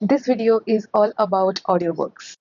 This video is all about audiobooks.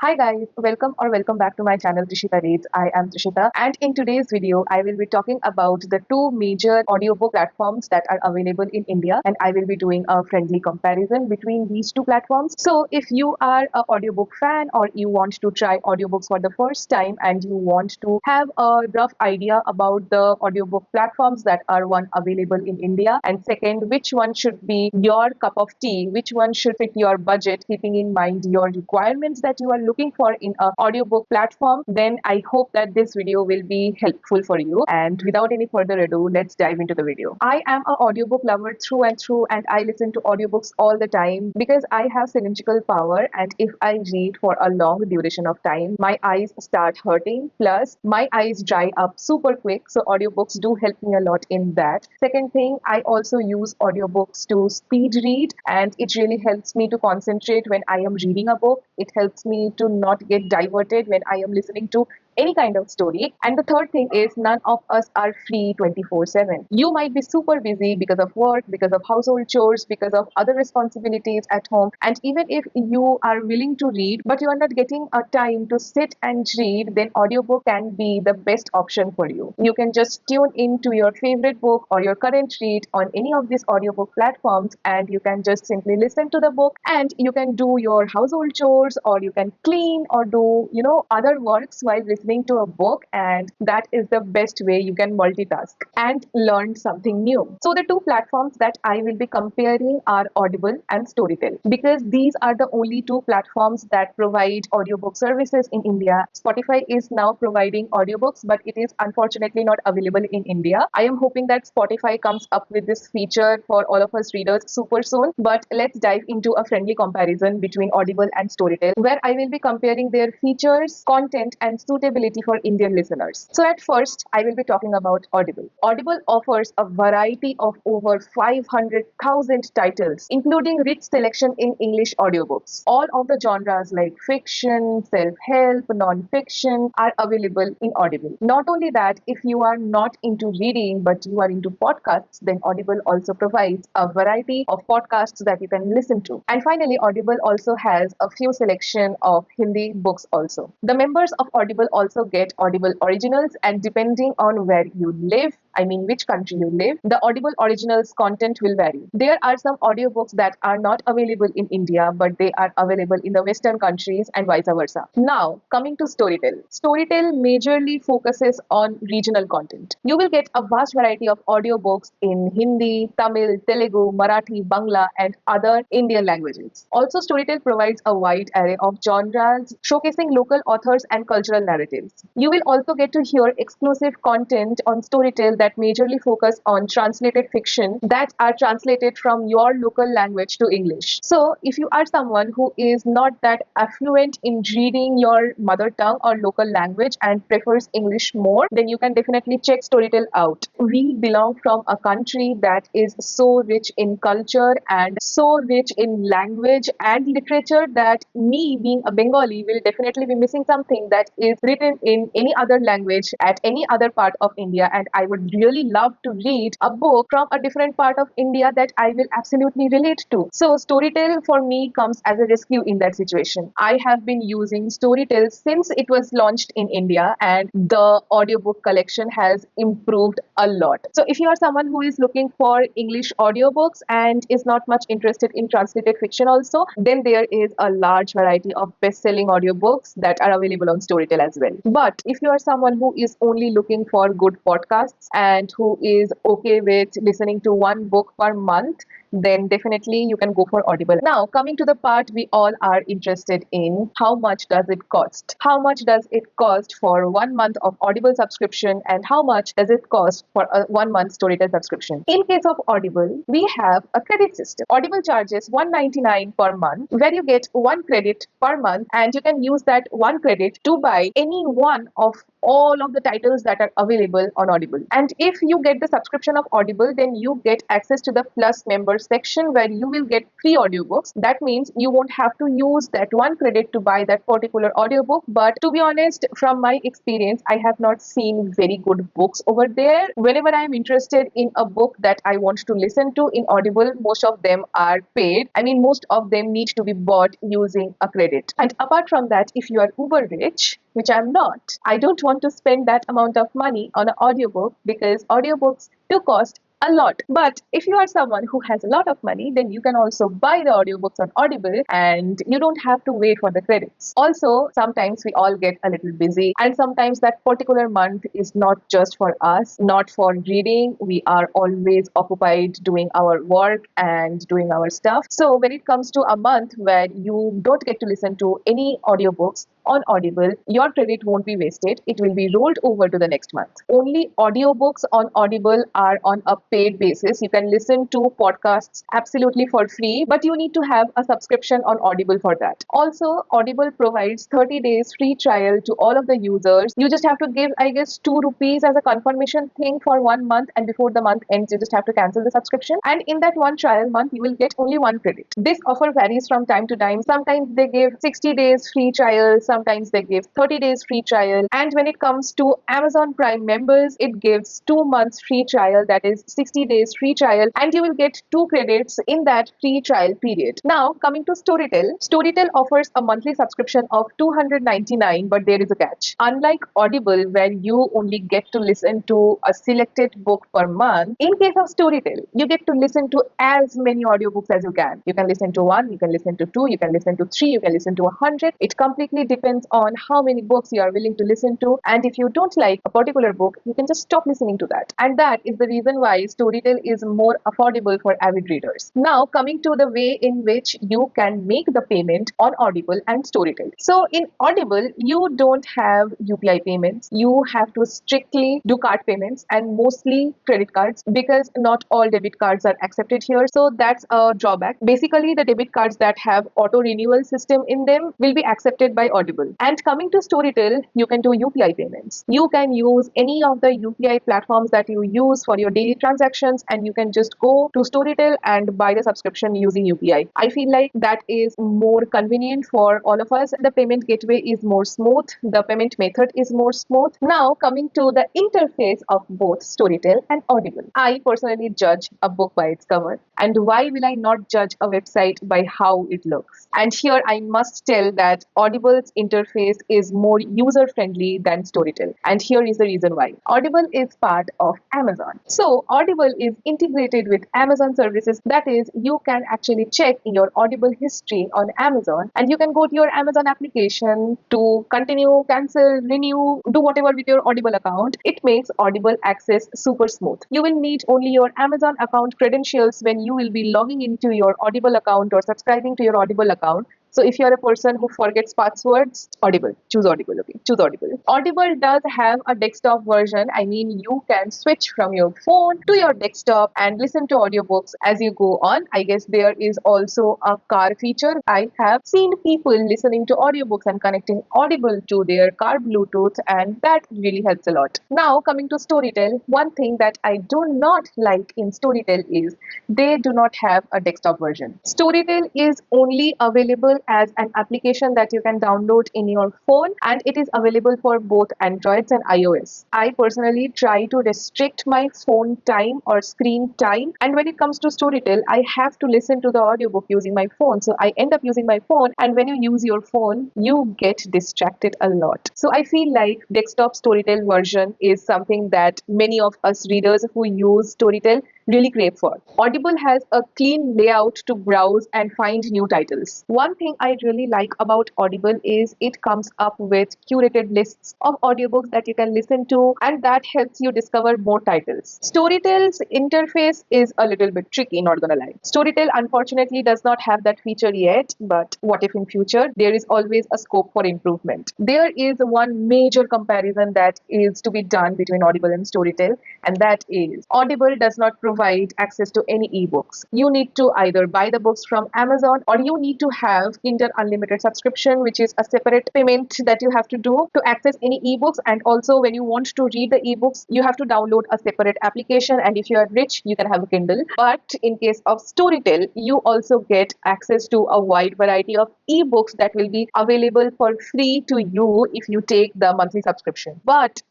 Hi guys, welcome back to my channel Trishita Reads. I am Trishita, and in today's video I will be talking about the two major audiobook platforms that are available in India, and I will be doing a friendly comparison between these two platforms. So if you are an audiobook fan or you want to try audiobooks for the first time and you want to have a rough idea about the audiobook platforms that are one available in India, and second, which one should be your cup of tea, which one should fit your budget, keeping in mind your requirements that you are looking for in an audiobook platform, then I hope that this video will be helpful for you. And without any further ado, let's dive into the video. I am an audiobook lover through and through, and I listen to audiobooks all the time because I have synergical power, and if I read for a long duration of time, my eyes start hurting. Plus, my eyes dry up super quick, so audiobooks do help me a lot in that. Second thing, I also use audiobooks to speed read, and it really helps me to concentrate when I am reading a book. It helps me to not get diverted when I am listening to any kind of story. And the third thing is, none of us are free 24/7. You might be super busy because of work, because of household chores, because of other responsibilities at home. And even if you are willing to read, but you are not getting a time to sit and read, then audiobook can be the best option for you. You can just tune into your favorite book or your current read on any of these audiobook platforms, and you can just simply listen to the book, and you can do your household chores, or you can clean or do other works while listening to a book, and that is the best way you can multitask and learn something new. So the two platforms that I will be comparing are Audible and Storytel, because these are the only two platforms that provide audiobook services in India. Spotify is now providing audiobooks, but it is unfortunately not available in India. I am hoping that Spotify comes up with this feature for all of us readers super soon. But let's dive into a friendly comparison between Audible and Storytel, where I will be comparing their features, content, and suitability for Indian listeners. So at first, I will be talking about Audible. Audible offers a variety of over 500,000 titles, including rich selection in English audiobooks. All of the genres like fiction, self-help, non-fiction are available in Audible. Not only that, if you are not into reading but you are into podcasts, then Audible also provides a variety of podcasts that you can listen to. And finally, Audible also has a few selection of Hindi books also. The members of Audible also get Audible Originals, and depending on where you live, I mean which country you live, the Audible Originals content will vary. There are some audiobooks that are not available in India, but they are available in the Western countries and vice versa. Now, coming to Storytel. Storytel majorly focuses on regional content. You will get a vast variety of audiobooks in Hindi, Tamil, Telugu, Marathi, Bangla, and other Indian languages. Also, Storytel provides a wide array of genres, showcasing local authors and cultural narratives. You will also get to hear exclusive content on Storytel that majorly focus on translated fiction that are translated from your local language to English. So, if you are someone who is not that affluent in reading your mother tongue or local language and prefers English more, then you can definitely check Storytel out. We belong from a country that is so rich in culture and so rich in language and literature that me, being a Bengali, will definitely be missing something that is written in any other language at any other part of India. And I would really love to read a book from a different part of India that I will absolutely relate to. So Storytel for me comes as a rescue in that situation. I have been using Storytel since it was launched in India, and the audiobook collection has improved a lot. So if you are someone who is looking for English audiobooks and is not much interested in translated fiction also, then there is a large variety of best-selling audiobooks that are available on Storytel as well. But if you are someone who is only looking for good podcasts and who is okay with listening to one book per month, then definitely you can go for Audible. Now, coming to the part we all are interested in, how much does it cost? How much does it cost for 1 month of Audible subscription, and how much does it cost for a 1 month Storytel subscription? In case of Audible, we have a credit system. Audible charges $199 per month, where you get one credit per month, and you can use that one credit to buy any one of all of the titles that are available on Audible. And if you get the subscription of Audible, then you get access to the Plus member section where you will get free audiobooks. That means you won't have to use that one credit to buy that particular audiobook. But to be honest, from my experience, I have not seen very good books over there. Whenever I am interested in a book that I want to listen to in Audible, most of them are paid. I mean, most of them need to be bought using a credit. And apart from that, if you are uber rich, which I'm not, I don't want to spend that amount of money on an audiobook because audiobooks do cost a lot. But if you are someone who has a lot of money, then you can also buy the audiobooks on Audible and you don't have to wait for the credits. Also, sometimes we all get a little busy, and sometimes that particular month is not just for us, not for reading. We are always occupied doing our work and doing our stuff. So when it comes to a month where you don't get to listen to any audiobooks on Audible, your credit won't be wasted. It will be rolled over to the next month. Only audiobooks on Audible are on a paid basis. You can listen to podcasts absolutely for free, but you need to have a subscription on Audible for that. Also, Audible provides 30 days free trial to all of the users. You just have to give, I guess, 2 rupees as a confirmation thing for 1 month, and before the month ends, you just have to cancel the subscription. And in that one trial month, you will get only 1 credit. This offer varies from time to time. Sometimes they give 60 days free trial, sometimes they give 30 days free trial. And when it comes to Amazon Prime members, it gives 2 months free trial, that is 60 days free trial, and you will get 2 credits in that free trial period. Now, coming to Storytel, Storytel offers a monthly subscription of 299, but there is a catch. Unlike Audible, where you only get to listen to a selected book per month, in case of Storytel, you get to listen to as many audiobooks as you can. You can listen to 1, you can listen to 2, you can listen to 3, you can listen to 100. It completely depends on how many books you are willing to listen to. And if you don't like a particular book, you can just stop listening to that. And that is the reason why Storytel is more affordable for avid readers. Now, coming to the way in which you can make the payment on Audible and Storytel. So in Audible, you don't have UPI payments. You have to strictly do card payments and mostly credit cards because not all debit cards are accepted here. So that's a drawback. Basically, the debit cards that have auto renewal system in them will be accepted by Audible. And coming to Storytel, you can do UPI payments. You can use any of the UPI platforms that you use for your daily transactions, and you can just go to Storytel and buy the subscription using UPI. I feel like that is more convenient for all of us. The payment gateway is more smooth. The payment method is more smooth. Now, coming to the interface of both Storytel and Audible. I personally judge a book by its cover. And why will I not judge a website by how it looks? And here I must tell that Audible's interface is more user-friendly than Storytel. And here is the reason why. Audible is part of Amazon. So Audible is integrated with Amazon services. That is, you can actually check your Audible history on Amazon, and you can go to your Amazon application to continue, cancel, renew, do whatever with your Audible account. It makes Audible access super smooth. You will need only your Amazon account credentials when you will be logging into your Audible account or subscribing to your Audible account. So if you're a person who forgets passwords, Audible. Choose Audible, okay? Choose Audible. Audible does have a desktop version. I mean, you can switch from your phone to your desktop and listen to audiobooks as you go on. I guess there is also a car feature. I have seen people listening to audiobooks and connecting Audible to their car Bluetooth, and that really helps a lot. Now, coming to Storytel, one thing that I do not like in Storytel is they do not have a desktop version. Storytel is only available as an application that you can download in your phone, and it is available for both Androids and iOS. I personally try to restrict my phone time or screen time, and when it comes to Storytel, I have to listen to the audiobook using my phone. So I end up using my phone, and when you use your phone, you get distracted a lot. So I feel like desktop Storytel version is something that many of us readers who use Storytel really crave for. Audible has a clean layout to browse and find new titles. One thing I really like about Audible is it comes up with curated lists of audiobooks that you can listen to, and that helps you discover more titles. Storytel's interface is a little bit tricky, not gonna lie. Storytel unfortunately does not have that feature yet, but what if in future? There is always a scope for improvement. There is one major comparison that is to be done between Audible and Storytel, and that is Audible does not provide provide access to any ebooks. You need to either buy the books from Amazon, or you need to have Kindle Unlimited subscription, which is a separate payment that you have to do to access any ebooks. And also, when you want to read the ebooks, you have to download a separate application. And if you are rich, you can have a Kindle. But in case of Storytel, you also get access to a wide variety of ebooks that will be available for free to you if you take the monthly subscription. But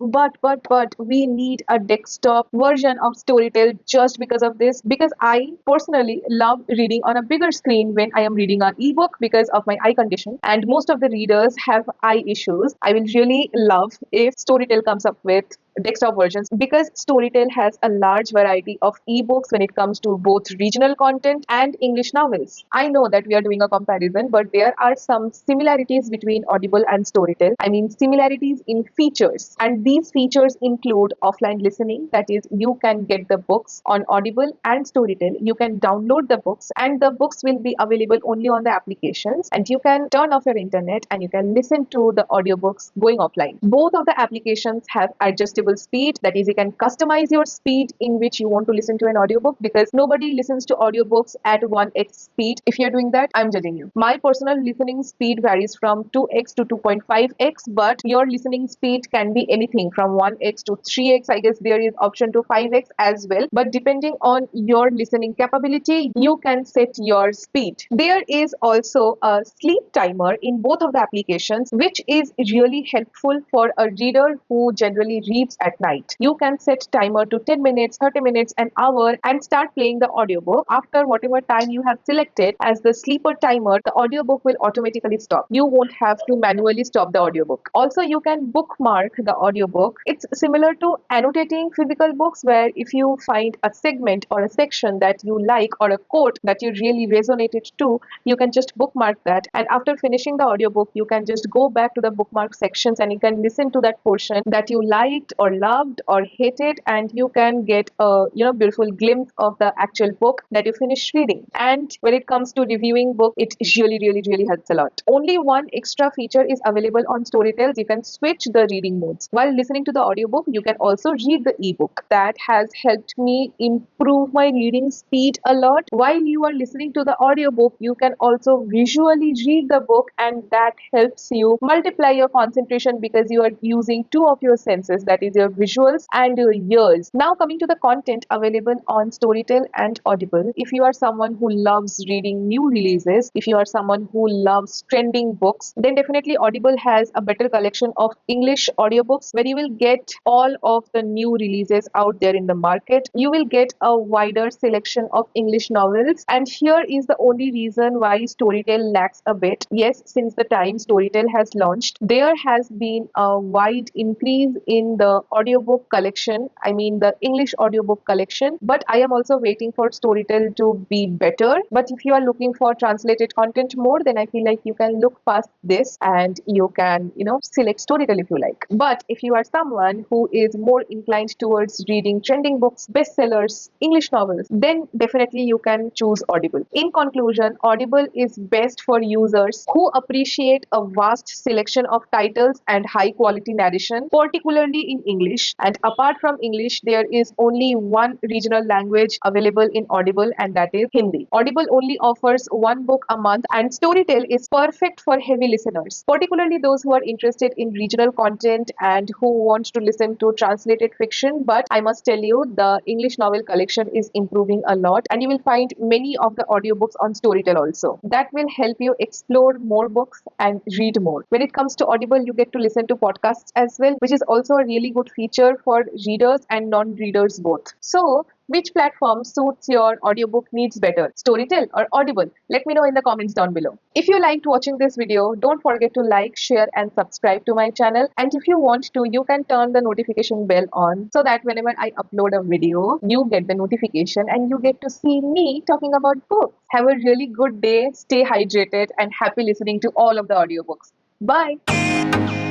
we need a desktop version of Storytel just because of this. Because I personally love reading on a bigger screen when I am reading an ebook because of my eye condition, and most of the readers have eye issues. I will really love if Storytel comes up with desktop versions, because Storytel has a large variety of ebooks when it comes to both regional content and English novels. I know that we are doing a comparison, but there are some similarities between Audible and Storytel. I mean, similarities in features, and these features include offline listening. That is, you can get the books on Audible and Storytel. You can download the books, and the books will be available only on the applications, and you can turn off your internet and you can listen to the audiobooks going offline. Both of the applications have adjustable speed. That is, you can customize your speed in which you want to listen to an audiobook, because nobody listens to audiobooks at 1x speed. If you're doing that, I'm judging you. My personal listening speed varies from 2x to 2.5x, but your listening speed can be anything from 1x to 3x. I guess there is option to 5x as well, but depending on your listening capability, you can set your speed. There is also a sleep timer in both of the applications, which is really helpful for a reader who generally reads at night. You can set timer to 10 minutes, 30 minutes, an hour, and start playing the audiobook. After whatever time you have selected as the sleeper timer, the audiobook will automatically stop. You won't have to manually stop the audiobook. Also, you can bookmark the audiobook. It's similar to annotating physical books, where if you find a segment or a section that you like, or a quote that you really resonated to, you can just bookmark that, and after finishing the audiobook, you can just go back to the bookmark sections and you can listen to that portion that you liked or loved or hated, and you can get a beautiful glimpse of the actual book that you finished reading. And when it comes to reviewing book, it really helps a lot. Only one extra feature is available on Storytel. You can switch the reading modes. While listening to the audiobook, you can also read the ebook. That has helped me improve my reading speed a lot. While you are listening to the audiobook, you can also visually read the book, and that helps you multiply your concentration because you are using two of your senses, that is your visuals and your ears. Now coming to the content available on Storytel and Audible. If you are someone who loves reading new releases, if you are someone who loves trending books, then definitely Audible has a better collection of English audiobooks where you will get all of the new releases out there in the market. You will get a wider selection of English novels, and here is the only reason why Storytel lacks a bit. Yes, since the time Storytel has launched, there has been a wide increase in the audiobook collection. I mean, the English audiobook collection. But I am also waiting for Storytel to be better. But if you are looking for translated content more, then I feel like you can look past this and you can, select Storytel if you like. But if you are someone who is more inclined towards reading trending books, bestsellers, English novels, then definitely you can choose Audible. In conclusion, Audible is best for users who appreciate a vast selection of titles and high quality narration, particularly in English. And apart from English, there is only one regional language available in Audible, and that is Hindi. Audible only offers one book a month, and Storytel is perfect for heavy listeners, particularly those who are interested in regional content and who want to listen to translated fiction. But I must tell you, the English novel collection is improving a lot, and you will find many of the audiobooks on Storytel also. That will help you explore more books and read more. When it comes to Audible, you get to listen to podcasts as well, which is also a really good feature for readers and non-readers both. So, which platform suits your audiobook needs better, Storytel or Audible? Let me know in the comments down below. If you liked watching this video, don't forget to like, share and subscribe to my channel. And if you want to, you can turn the notification bell on so that whenever I upload a video, you get the notification and you get to see me talking about books. Have a really good day, stay hydrated and happy listening to all of the audiobooks. Bye!